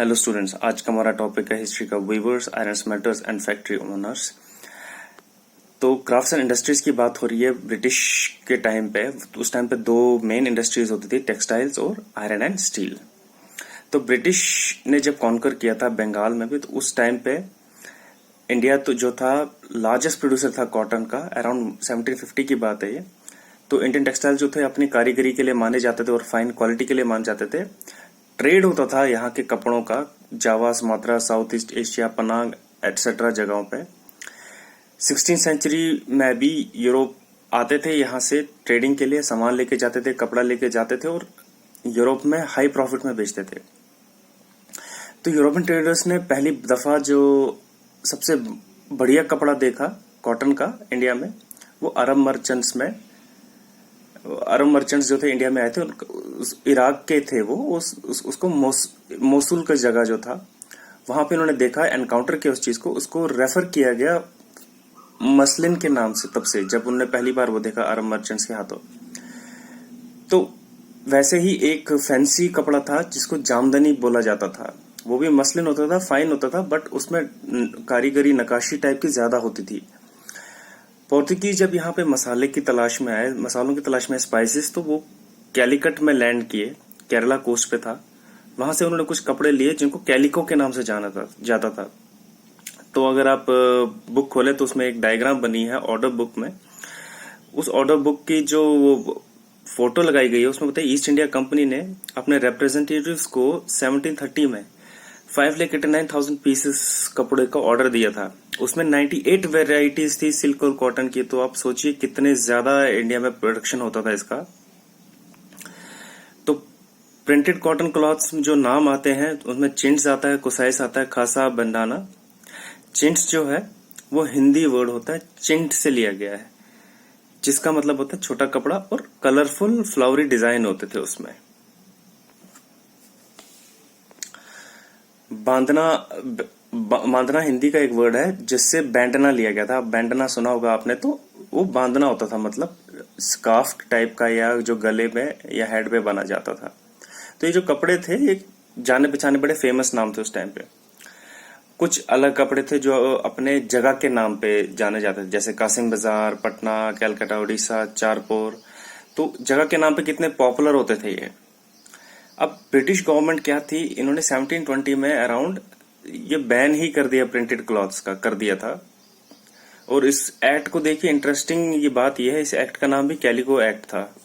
Hello students, आज का हमारा टॉपिक है हिस्ट्री का weavers, iron smelters and factory owners. तो क्राफ्ट्स एंड इंडस्ट्रीज की बात हो रही है ब्रिटिश के टाइम पे। उस टाइम पे दो मेन इंडस्ट्रीज होती थी, टेक्सटाइल्स और आयरन एंड स्टील। तो ब्रिटिश ने जब कॉन्कर किया था बंगाल में भी, तो उस टाइम पे इंडिया तो जो था लार्जेस्ट प्रोड्यूसर था कॉटन का। अराउंड 1750 की बात है ये। तो इंडियन टेक्सटाइल जो थे अपनी कारीगरी के लिए माने जाते थे और फाइन क्वालिटी के लिए माने जाते थे। ट्रेड होता था यहाँ के कपड़ों का Java, Sumatra, south east Asia, Penang etcetera जगहों पे। 16th सेंचुरी में भी यूरोप आते थे, यहाँ से ट्रेडिंग के लिए सामान लेके जाते थे, कपड़ा लेके जाते थे और यूरोप में हाई प्रॉफिट में बेचते थे। तो यूरोपियन ट्रेडर्स ने पहली दफा जो सबसे बढ़िया कपड़ा देखा कॉटन का इंडिया में, वो अरब मर्चेंट्स जो थे इंडिया में आए थे। इराक के थे वो। उसको मोसुल का जगह जो था वहां पे उन्होंने देखा, एनकाउंटर किया उस चीज को। उसको रेफर किया गया मसलिन के नाम से, तब से जब उन्होंने पहली बार वो देखा अरब मर्चेंट्स के हाथों। तो वैसे ही एक फैंसी कपड़ा था जिसको जामदनी बोला जाता था। वो भी मसलिन होता था, फाइन होता था, बट उसमें कारीगरी नकाशी टाइप की ज्यादा होती थी। पोर्तुगीज जब यहाँ पे मसालों की तलाश में स्पाइसेस, तो वो कैलिकट में लैंड किए, केरला कोस्ट पे था। वहां से उन्होंने कुछ कपड़े लिए जिनको कैलिको के नाम से जाता था। तो अगर आप बुक खोले तो उसमें एक डायग्राम बनी है ऑर्डर बुक में। उस ऑर्डर बुक की जो फोटो लगाई गई है उसमें बताइए ईस्ट इंडिया कंपनी ने अपने रिप्रेजेंटेटिव्स को 1730 में 5,89,000 पीसेस कपड़े का ऑर्डर दिया था। उसमें 98 वेराइटीज थी सिल्क और कॉटन की। तो आप सोचिए कितने ज्यादा इंडिया में प्रोडक्शन होता था इसका। तो प्रिंटेड कॉटन क्लॉथ्स जो नाम आते हैं उसमें चिंट्स आता है, कुसाइस आता है, खासा, बंडाना। चिंट्स जो है वो हिंदी वर्ड होता है, चिंट से लिया गया है, जिसका मतलब होता है छोटा कपड़ा, और कलरफुल फ्लावरी डिजाइन होते थे उसमें। बांधना हिंदी का एक वर्ड है जिससे बैंडना लिया गया था। बैंडना सुना होगा आपने, तो वो बांधना होता था, मतलब स्कार्फ टाइप का, या जो गले में या हेड पे बना जाता था। तो ये जो कपड़े थे ये जाने पहचाने बड़े फेमस नाम थे उस टाइम पे। कुछ अलग कपड़े थे जो अपने जगह के नाम पे जाने जाते थे, जैसे कासिम बाजार, पटना, कैलकाटा, उड़ीसा, चारपोर। तो जगह के नाम पे कितने पॉपुलर होते थे ये। अब ब्रिटिश गवर्नमेंट क्या थी, इन्होंने 1720 में अराउंड ये बैन ही कर दिया, प्रिंटेड क्लॉथ्स का कर दिया था। और इस एक्ट को देखिए, इंटरेस्टिंग ये बात ये है, इस एक्ट का नाम भी कैलिको एक्ट था।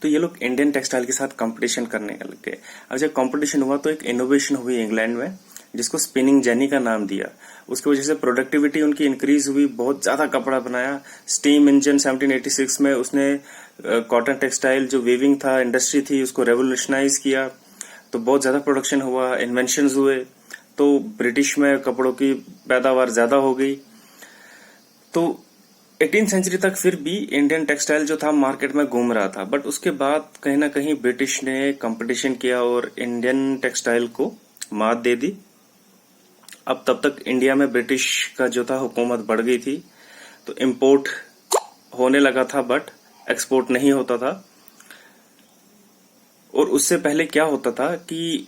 तो ये लोग इंडियन टेक्सटाइल के साथ कंपटीशन करने लग गए। अब जब कंपटीशन हुआ तो एक इनोवेशन हुई इंग्लैंड में जिसको स्पिनिंग जेनी का नाम दिया। उसकी वजह से प्रोडक्टिविटी उनकी इंक्रीज हुई, बहुत ज्यादा कपड़ा बनाया। स्टीम इंजन 1786 में उसने कॉटन टेक्सटाइल जो वीविंग था, इंडस्ट्री थी, उसको रेवोल्यूशनाइज किया। तो बहुत ज्यादा प्रोडक्शन हुआ, इन्वेंशंस हुए, तो ब्रिटिश में कपड़ों की पैदावार ज्यादा हो गई। तो 18th सेंचुरी तक फिर भी इंडियन टेक्सटाइल जो था मार्केट में घूम रहा था, बट उसके बाद कहीं ना कहीं ब्रिटिश ने कंपटीशन किया और इंडियन टेक्सटाइल को मात दे दी। अब तब तक इंडिया में ब्रिटिश का जो था हुकूमत बढ़ गई थी, तो इंपोर्ट होने लगा था बट एक्सपोर्ट नहीं होता था। और उससे पहले क्या होता था कि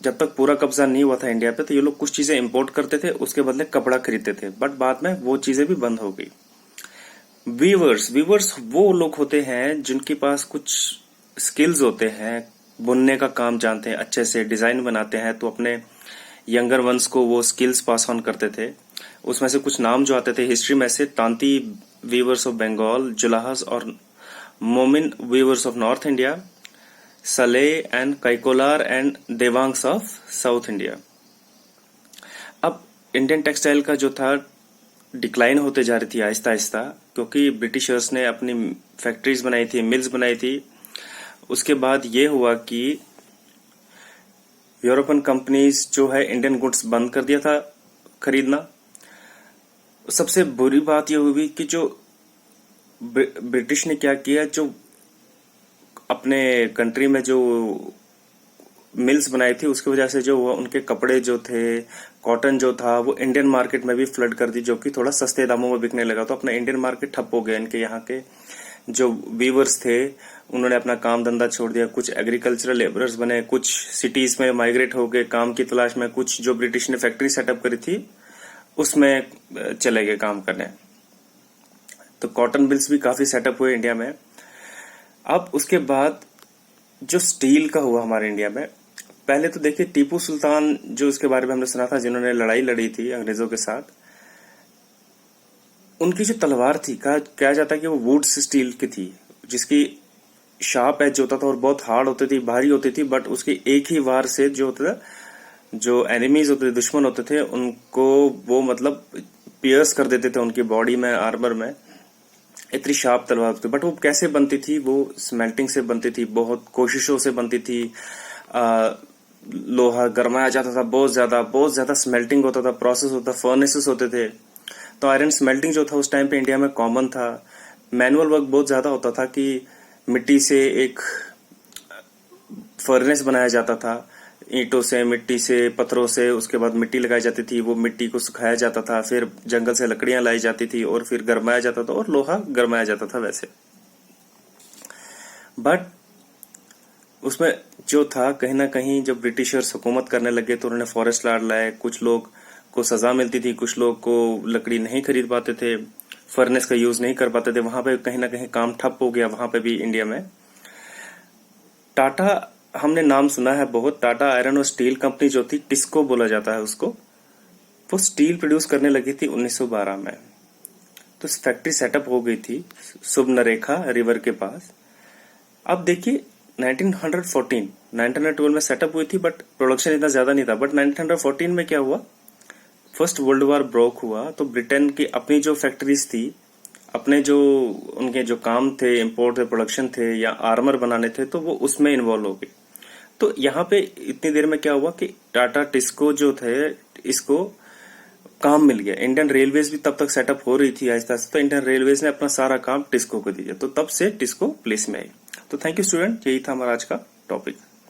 जब तक पूरा कब्जा नहीं हुआ था इंडिया पे, तो ये लोग कुछ चीजें इंपोर्ट करते थे, उसके बदले कपड़ा खरीदते थे, बट बाद में वो चीजें भी बंद हो गई। वीवर्स वो लोग होते हैं जिनके पास कुछ स्किल्स होते हैं, बुनने का काम जानते हैं, अच्छे से डिजाइन बनाते हैं, तो अपने यंगर वंस को वो स्किल्स पास ऑन करते थे। उसमें से कुछ नाम जो आते थे हिस्ट्री में से, तांती वीवर्स ऑफ बंगाल, जुलाहस और Momin weavers of north India, Sale and Kaikolar and Devangs of south India. अब इंडियन टेक्सटाइल का जो था डिक्लाइन होते जा रही थी आहिस्ता आहिस्ता, क्योंकि ब्रिटिशर्स ने अपनी फैक्ट्रीज बनाई थी, मिल्स बनाई थी। उसके बाद ये हुआ कि यूरोपियन कंपनीज जो है इंडियन गुड्स बंद कर दिया था खरीदना। सबसे बुरी बात यह हुई कि जो ब्रिटिश ने क्या किया, जो अपने कंट्री में जो मिल्स बनाई थी उसकी वजह से जो उनके कपड़े जो थे, कॉटन जो था, वो इंडियन मार्केट में भी फ्लड कर दी, जो कि थोड़ा सस्ते दामों में बिकने लगा। तो अपना इंडियन मार्केट ठप हो गया इनके यहाँ के जो वीवर्स थे उन्होंने अपना काम धंधा छोड़ दिया, कुछ एग्रीकल्चरल लेबरर्स बने, कुछ सिटीज में माइग्रेट हो गए काम की तलाश में, कुछ जो ब्रिटिश ने फैक्ट्री सेटअप करी थी उसमें चले गए काम करने। तो कॉटन मिल्स भी काफी सेटअप हुए इंडिया में। अब उसके बाद जो स्टील का हुआ हमारे इंडिया में, पहले तो देखिए टीपू सुल्तान जो इसके बारे में हमने सुना था, जिन्होंने लड़ाई लड़ी थी अंग्रेजों के साथ, उनकी जो तलवार थी कहा जाता है कि वो वुड स्टील की थी, जिसकी शार्प एज होता था और बहुत हार्ड होती थी, भारी होती थी, बट उसके एक ही वार से जो होता था, जो एनिमीज होते थे, दुश्मन होते थे, उनको वो मतलब पियर्स कर देते थे उनकी बॉडी में, आर्मर में। इतनी शार्प तलवार थी। बट वो कैसे बनती थी? वो स्मेल्टिंग से बनती थी, बहुत कोशिशों से बनती थी। लोहा गरमाया जाता था बहुत ज्यादा स्मेल्टिंग होता था, प्रोसेस होता, फर्नेसेस होते थे। तो आयरन स्मेल्टिंग जो था उस टाइम पे इंडिया में कॉमन था। मैनुअल वर्क बहुत ज्यादा होता था कि मिट्टी से एक फर्नेस बनाया जाता था, ईंटों से, मिट्टी से, पत्थरों से, उसके बाद मिट्टी लगाई जाती थी, वो मिट्टी को सुखाया जाता था, फिर जंगल से लकड़ियां लाई जाती थी और फिर गरमाया जाता था और लोहा गरमाया जाता था वैसे। बट उसमें जो था, कहीं ना कहीं जब ब्रिटिशर्स हुकूमत करने लगे तो उन्होंने फॉरेस्ट लॉ लाए, कुछ लोग को सजा मिलती थी, कुछ लोग को लकड़ी नहीं खरीद पाते थे, फर्नेस का यूज नहीं कर पाते थे, वहां पे कहीं ना कहीं काम ठप हो गया वहां पे भी इंडिया में। टाटा हमने नाम सुना है बहुत, टाटा आयरन और स्टील कंपनी जो थी, टिस्को बोला जाता है उसको, वो स्टील प्रोड्यूस करने लगी थी 1912 में। तो फैक्ट्री सेटअप हो गई थी सुबनरेखा रिवर के पास। अब देखिए 1912 में सेटअप हुई थी, बट प्रोडक्शन इतना ज्यादा नहीं था। बट 1914 में क्या हुआ, फर्स्ट वर्ल्ड वॉर ब्रोक हुआ, तो ब्रिटेन की अपनी जो फैक्ट्रीज थी, अपने जो उनके जो काम थे, इंपोर्ट थे, प्रोडक्शन थे या आर्मर बनाने थे, तो वो उसमें इन्वॉल्व हो गए। तो यहाँ पे इतनी देर में क्या हुआ कि टाटा टिस्को जो थे, इसको काम मिल गया। इंडियन रेलवेज भी तब तक सेटअप हो रही थी आहिस्ता आहिस्ता, तो इंडियन रेलवेज ने अपना सारा काम टिस्को को दिया, तो तब से टिस्को प्लेस में आई। तो थैंक यू स्टूडेंट, यही था हमारा आज का टॉपिक।